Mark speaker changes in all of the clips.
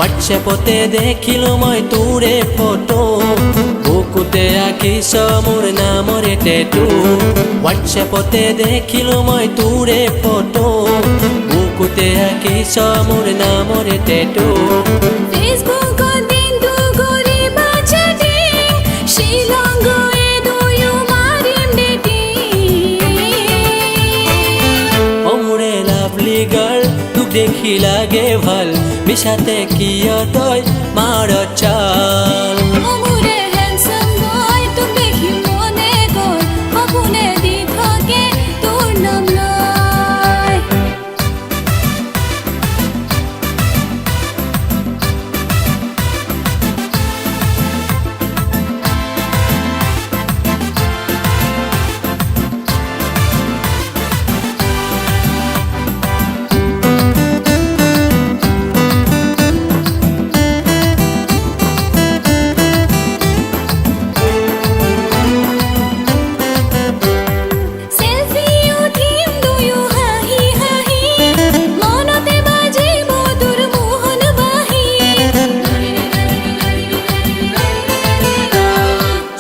Speaker 1: হোৱাটছএপতে দেখিলো মই তোৰে ফটো বুকুতে আঁকিছ মোৰ নামৰে টেটু হোৱাটছএপতে দেখিলো মই তোৰে ফটো বুকুতে আঁকিছ মোৰ নামৰে টেটু দেখি লাগে ভাল মিছাতে কিয় তই মাৰ চাল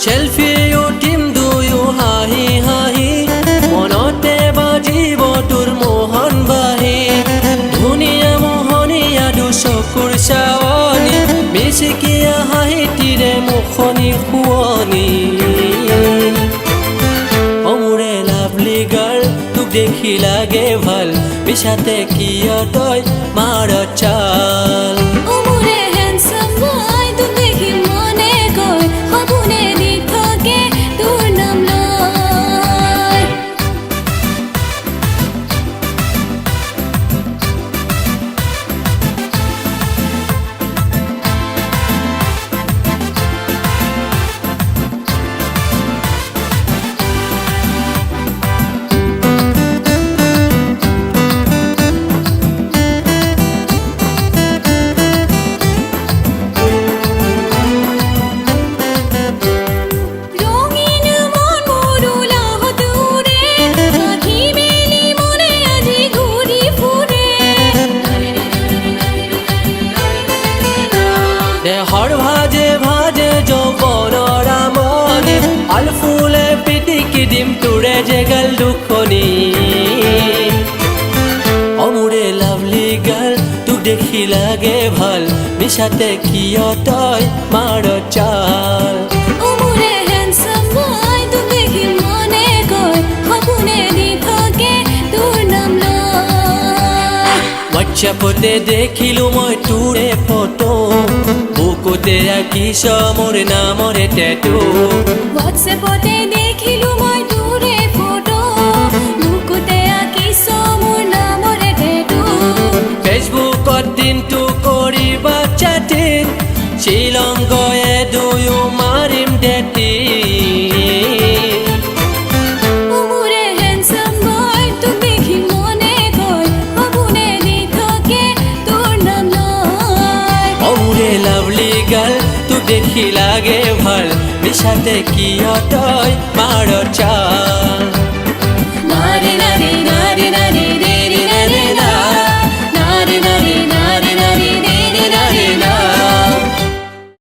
Speaker 1: সেলফি উঠিম দুয়ো হাঁহি হাঁহি মনতে বাজিব তোৰ মোহন বাঁহী ধুনীয়া মোহনীয়া দুচকুৰ চাৱনি মিচিকিয়া হাঁহিটিৰে মুখনি শুৱনি মোৰে লাভলি গাৰ্ল তোক দেখি লাগে ভাল মিছাতে কিয় তই মাৰ চাল দেহৰ ভাজে ভাজে যৌৱনৰ আমনি আলফুলে পিটিকি দিম তোৰে জেগাল দুখনি মোৰে লাভলি গাৰ্ল তোক দেখি লাগে ভাল মিছাতে কিয় তই মাৰ চাল হোৱাটছএপতে দেখিলো মই তোৰে ফটো বুকুতে আঁকিছ মোৰ নামৰে টেটু
Speaker 2: হোৱাটছএপতে দেখিলো মই তোৰে ফটো বুকুতে আঁকিছ মোৰ নামৰে টেটু
Speaker 1: ফেচবুকত দিনটো কৰিবা চাটিং শ্বিলং গয়ে দুয়ো মাৰিম ডেটিং লাভলি গাৰ্ল তোক দেখি লাগে ভাল মিছাতে কিয় তই মাৰ চাল